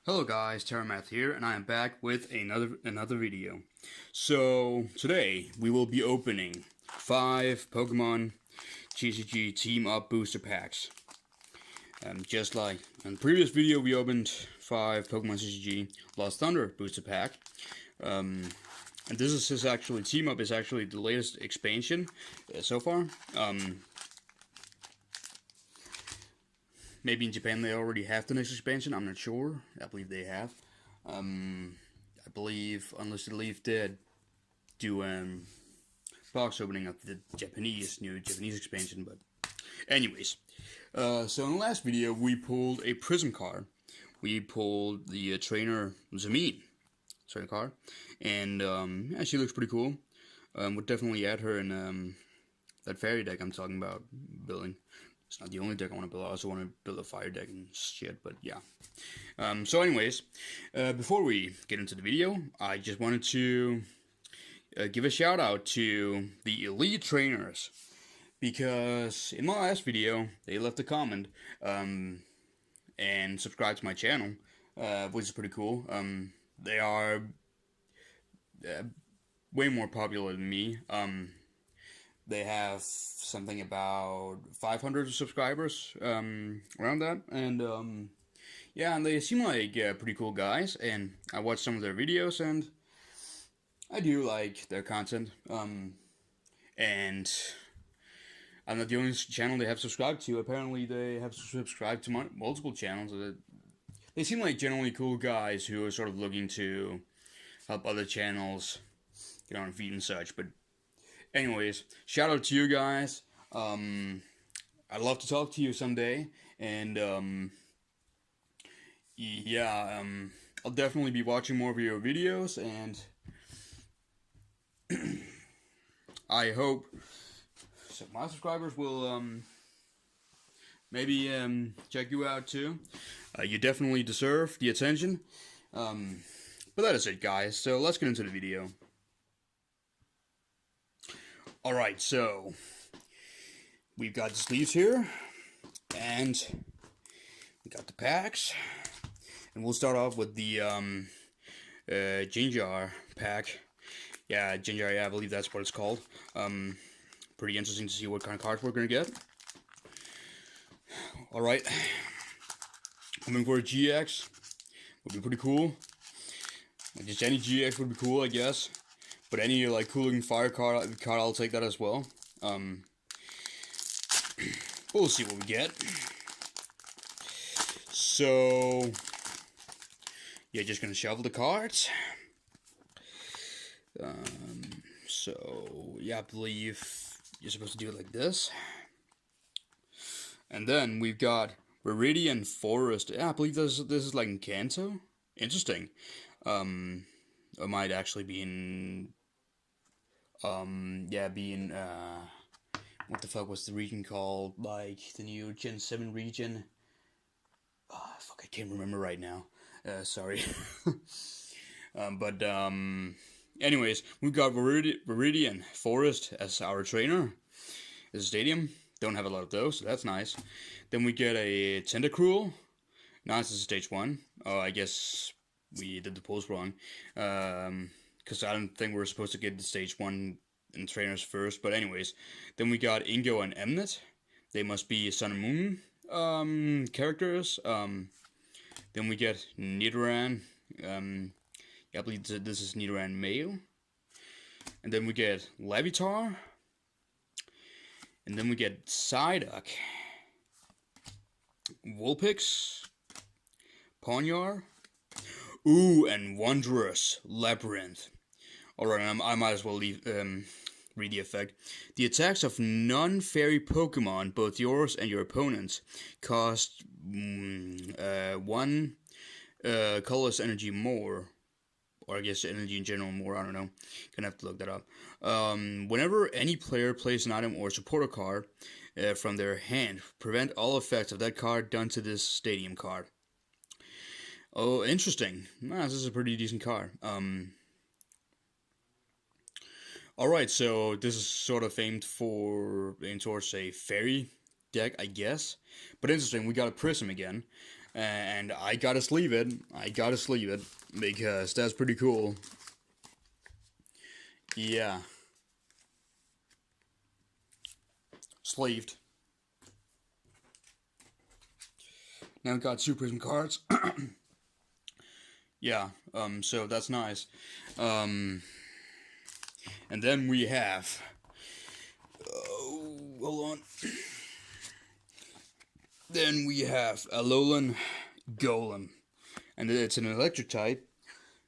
Hello guys, Terramath here, and I am back with another video. So today we will be opening 5 Pokemon TCG Team Up booster packs. Just like in the previous video, we opened 5 Pokemon TCG Lost Thunder booster pack. And this is actually Team Up is actually the latest expansion so far. Maybe in Japan they already have the next expansion. I'm not sure. I believe they have. I believe Unlisted Leaf did do box opening of the new Japanese expansion. But anyways, so in the last video we pulled a Prism card. We pulled the trainer Zameen trainer card, and yeah, she looks pretty cool. We'll definitely add her in that fairy deck I'm talking about building. It's not the only deck I want to build. I also want to build a fire deck and shit, but yeah. So anyways, before we get into the video, I just wanted to give a shout out to the elite trainers, because in my last video, they left a comment and subscribed to my channel, which is pretty cool. They are way more popular than me. They have something about 500 subscribers, around that, and yeah, and they seem like pretty cool guys, and I watched some of their videos, and I do like their content, and I'm not the only channel they have subscribed to. Apparently, they have subscribed to multiple channels. They seem like generally cool guys who are sort of looking to help other channels get on feet and such, but anyways, shout out to you guys. I'd love to talk to you someday, and yeah, I'll definitely be watching more of your videos, and I hope my subscribers will maybe check you out too. You definitely deserve the attention. But that is it, guys. So let's get into the video. Alright, so we've got the sleeves here, and we got the packs, and we'll start off with the Ginger pack. Yeah, Ginger, yeah, I believe that's what it's called. Pretty interesting to see what kind of cards we're gonna get. Alright, coming for a GX would be pretty cool. Just any GX would be cool, I guess. But any like cooling fire card, I'll take that as well. We'll see what we get. So yeah, just gonna shuffle the cards. So yeah, I believe you're supposed to do it like this. And then we've got Viridian Forest. Yeah, I believe this is like in Kanto. Interesting. It might actually be in yeah, being what the fuck was the region called? Like the new Gen 7 region. Oh, fuck, I can't remember right now. Sorry. But anyways, we've got Viridian Forest as our trainer. As a stadium. Don't have a lot of those, so that's nice. Then we get a Tentacruel. Now this is stage 1. Oh, I guess we did the pulls wrong. Because I don't think we're supposed to get the stage 1 in trainers first. But anyways, then we got Ingo and Mnet. They must be Sun and Moon characters. Then we get Nidoran. I believe this is Nidoran male. And then we get Larvitar. And then we get Psyduck. Vulpix. Ponyar. Ooh, and Wondrous Labyrinth. Alright, I might as well read the effect. The attacks of non-fairy Pokemon, both yours and your opponent's, cost 1 colorless energy more. Or I guess energy in general more, I don't know. Gonna have to look that up. Whenever any player plays an item or supporter card from their hand, prevent all effects of that card done to this stadium card. Oh, interesting. Nah, this is a pretty decent card. Alright, so this is sort of aimed towards a fairy deck, I guess. But interesting, we got a Prism again. And I gotta sleeve it. Because that's pretty cool. Yeah. Sleeved. Now we got 2 Prism cards. Yeah, so that's nice. And then we have... hold on. Then we have Alolan Golem. And it's an electric type,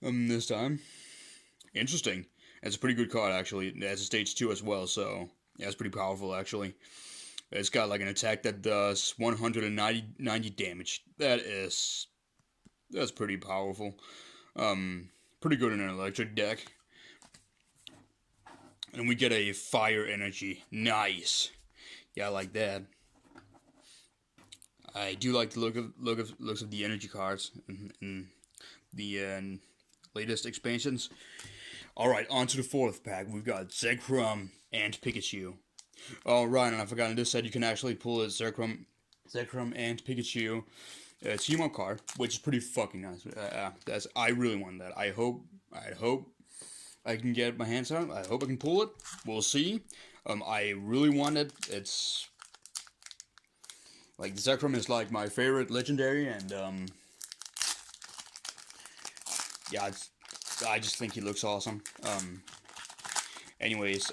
this time. Interesting. It's a pretty good card, actually. It has a stage 2 as well, so... yeah, it's pretty powerful, actually. It's got, like, an attack that does 190 damage. That's pretty powerful. Pretty good in an electric deck. And we get a fire energy. Nice. Yeah, I like that. I do like the looks of the energy cards in the latest expansions. Alright, on to the 4th pack. We've got Zekrom and Pikachu. Alright, and I forgot on this set you can actually pull a Zekrom and Pikachu Team Up card, which is pretty fucking nice. I really want that. I hope I can get my hands on it. I hope I can pull it. We'll see. I really want it. It's like Zekrom is like my favorite legendary, and yeah, I just think he looks awesome. Anyways,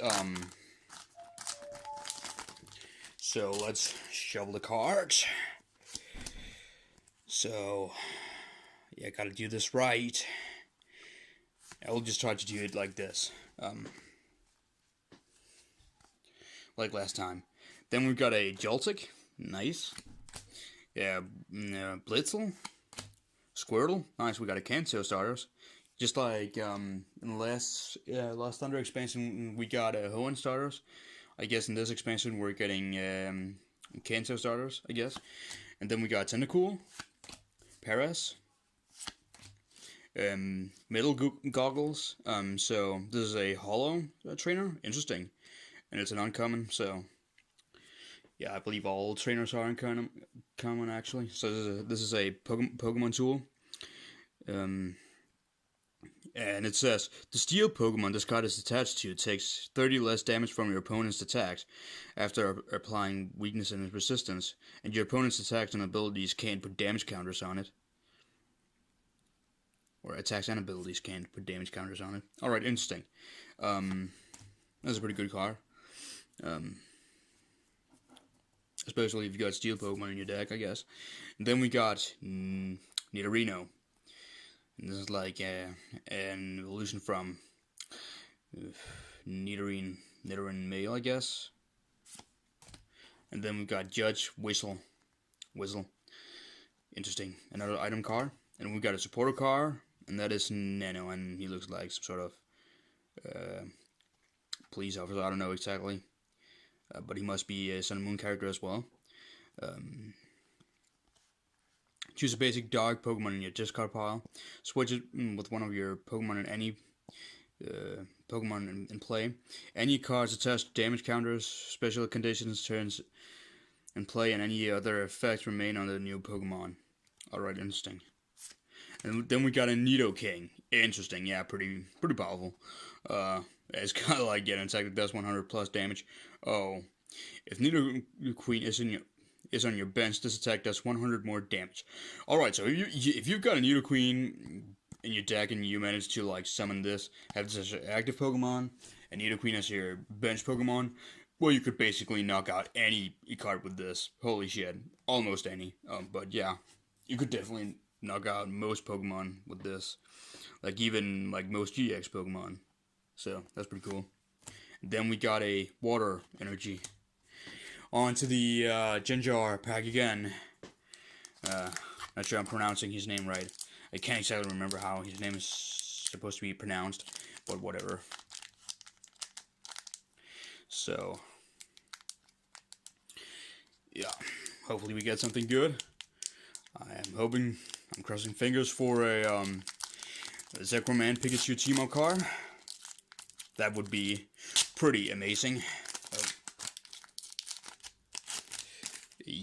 so let's shuffle the cards. So, yeah, gotta do this right. I will just try to do it like this. Like last time. Then we've got a Joltik. Nice. Yeah, Blitzel. Squirtle. Nice, we got a Kanto starters. Just like in the last Thunder expansion, we got Hoenn starters. I guess in this expansion we're getting Kanto starters, I guess. And then we got Tentacool, Paras, Metal Goggles. So this is a Hollow trainer. Interesting. And it's an uncommon, so yeah, I believe all trainers are uncommon actually. So this is a Pokemon tool. And it says, the steel Pokemon this card is attached to takes 30 less damage from your opponent's attacks after applying weakness and resistance, and your opponent's attacks and abilities can't put damage counters on it. Or attacks and abilities can't put damage counters on it. Alright, interesting. That's a pretty good card. Especially if you got steel Pokemon in your deck, I guess. And then we got Nidorino. And this is like an evolution from Nidoran male, I guess. And then we've got Judge Whistle. Interesting. Another item card. And we've got a supporter card, and that is Nano, and he looks like some sort of police officer. I don't know exactly. But he must be a Sun and Moon character as well. Choose a basic dog Pokemon in your discard pile. Switch it with one of your Pokemon in any Pokemon in play. Any cards attached to damage counters, special conditions, turns in play, and any other effects remain on the new Pokemon. Alright, interesting. And then we got a Nidoking. Interesting, yeah, pretty powerful. It's kind of like getting an attack that does 100 plus damage. Oh, if Nidoqueen is on your bench, this attack does 100 more damage. Alright, so if you've got a Nidoqueen in your deck and you manage to like summon this, have this as your active Pokemon, and Nidoqueen as your bench Pokemon, well, you could basically knock out any card with this. Holy shit, almost any. But yeah, you could definitely knock out most Pokemon with this, like even like most GX Pokemon. So that's pretty cool. Then we got a Water Energy. On to the Genjar pack again. Not sure I'm pronouncing his name right. I can't exactly remember how his name is supposed to be pronounced, but whatever. So, yeah, hopefully we get something good. I'm crossing fingers for a Zekrom and Pikachu Team Up card. That would be pretty amazing.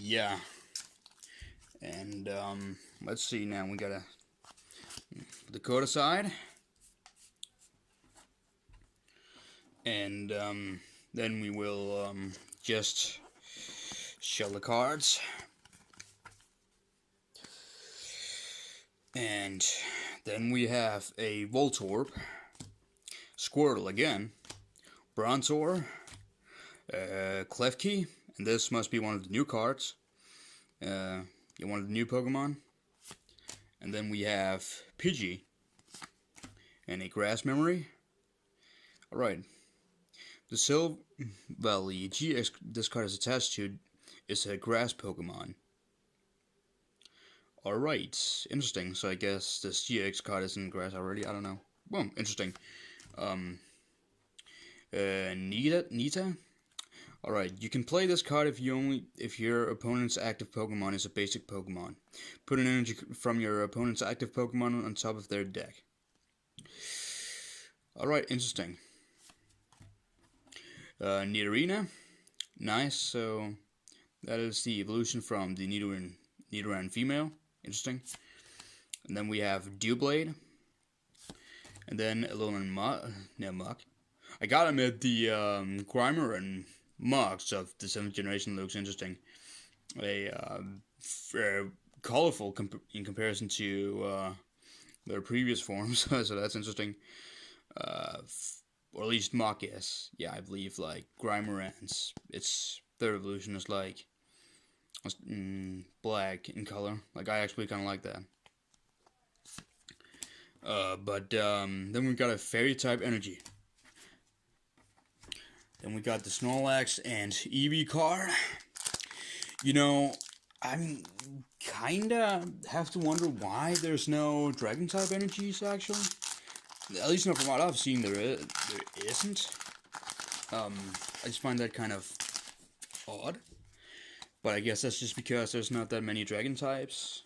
yeah. And let's see now. We gotta put the code aside, and then we will just shuffle the cards, and then we have a Voltorb, Squirtle again, Bronzor, Klefki, and this must be one of the new cards. One of the new Pokemon. And then we have Pidgey and a Grass Memory. Alright. The Silver Valley GX this card is attached to is a Grass Pokemon. Alright. Interesting. So I guess this GX card is in Grass already. I don't know. Well, interesting. Nita? Alright, you can play this card if your opponent's active Pokemon is a basic Pokemon. Put an energy from your opponent's active Pokemon on top of their deck. Alright, interesting. Nidorina. Nice, so that is the evolution from the Nidoran female. Interesting. And then we have Dewblade. And then Alolan Muk. I gotta admit, the Grimer and Mugs of the 7th generation looks interesting. Colorful in comparison to their previous forms, so that's interesting. Or at least Muk is. Yeah, I believe like Grimer and its third evolution is like black in color. Like I actually kind of like that. But then we got a Fairy type energy. Then we got the Snorlax and Eevee card. You know, I'm kinda have to wonder why there's no Dragon type energies actually. At least not from what I've seen, there isn't. I just find that kind of odd. But I guess that's just because there's not that many Dragon types.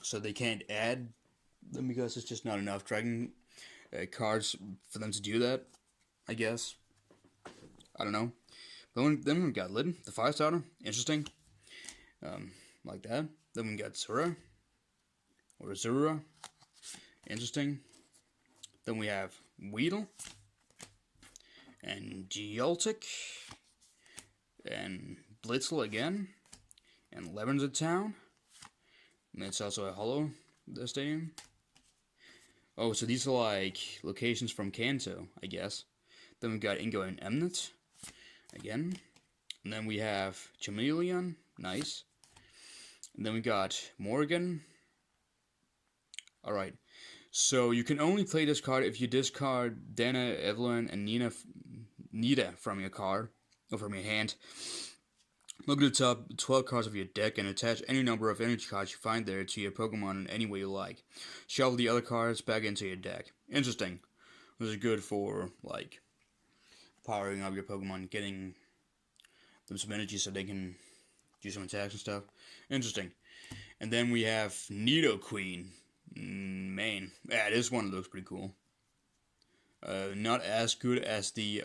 So they can't add them because it's just not enough Dragon cards for them to do that, I guess. I don't know. But then we got Litten, the 5-starter. Interesting. Like that. Then we got Zura. Or Zura. Interesting. Then we have Weedle. And Geoltic. And Blitzel again. And Lavender Town. And it's also a Hollow Stadium. Oh, so these are like locations from Kanto, I guess. Then we got Ingo and Emnet again. And then we have Chameleon, nice. And then we got Morgan. Alright, so you can only play this card if you discard Dana, Evelyn, and Nita from your card, or from your hand. Look at the top 12 cards of your deck and attach any number of energy cards you find there to your Pokemon in any way you like. Shuffle the other cards back into your deck. Interesting. This is good for, like, powering up your Pokemon, getting them some energy so they can do some attacks and stuff. Interesting. And then we have Nidoqueen. Man, yeah, this one looks pretty cool. Not as good as the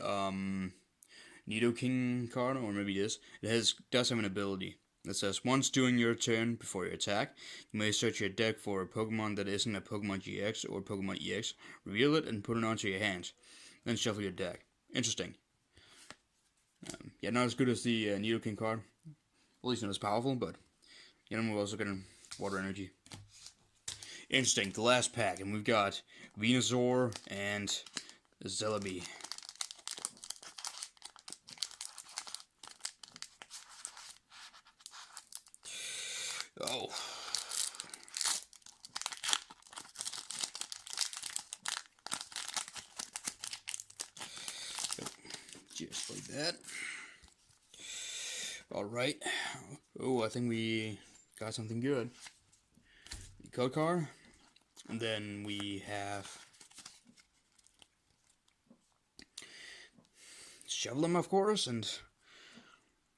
Nidoking card, or maybe it is. It does have an ability that says, once during your turn before you attack, you may search your deck for a Pokemon that isn't a Pokemon GX or Pokemon EX, reveal it, and put it onto your hand. Then shuffle your deck. Interesting. Yeah, not as good as the Nidoking card. At least not as powerful, but you know, we're also getting water energy. Interesting, the last pack, and we've got Venusaur and Celebi. Oh. Just like that. Alright. Oh, I think we got something good. The code card. And then we have Shovelum, of course, and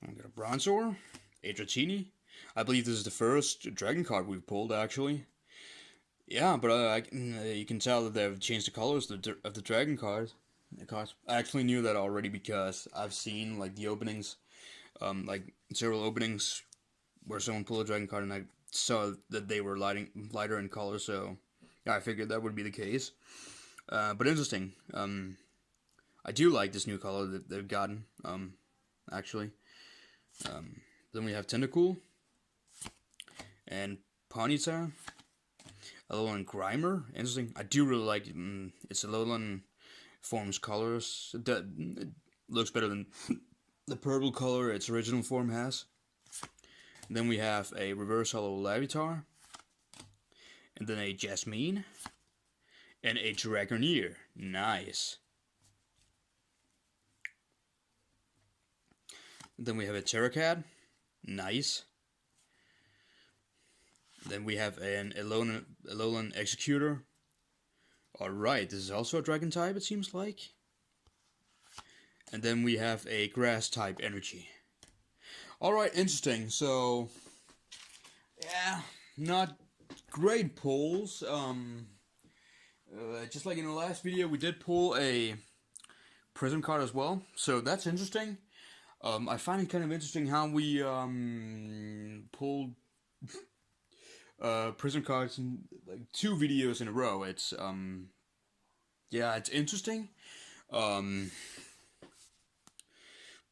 we got a Bronzor, a Dratini. I believe this is the first dragon card we've pulled, actually. Yeah, but you can tell that they've changed the colors of the dragon cards. I actually knew that already because I've seen like the openings like several openings where someone pulled a dragon card and I saw that they were lighter in color, so yeah, I figured that would be the case. But interesting. I do like this new color that they've gotten, actually. Then we have Tentacool and Ponyta, Alolan Grimer. Interesting. I do really like it. It's Alolan form's colors. It looks better than the purple color its original form has. Then we have a reverse hollow Larvitar, and then a Jasmine, and a Dragoneer. Nice. Then we have a Terracat. Nice. Then we have an Alolan Executor. Alright, this is also a Dragon type, it seems like. And then we have a Grass type Energy. Alright, interesting. So, yeah, not great pulls. Just like in the last video, we did pull a Prism card as well. So that's interesting. I find it kind of interesting how we pulled Prism cards in like 2 videos in a row. It's yeah, it's interesting.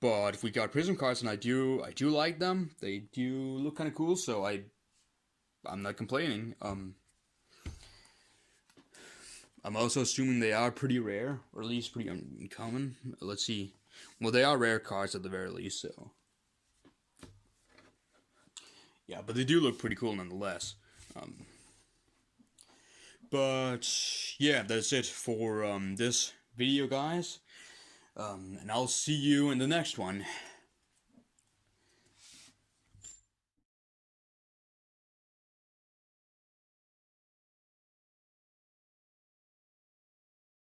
But if we got Prism cards, and I do like them. They do look kind of cool, so I'm not complaining. I'm also assuming they are pretty rare, or at least pretty uncommon. Let's see. Well, they are rare cards at the very least, so yeah. But they do look pretty cool nonetheless. But yeah, that's it for this video, guys. And I'll see you in the next one.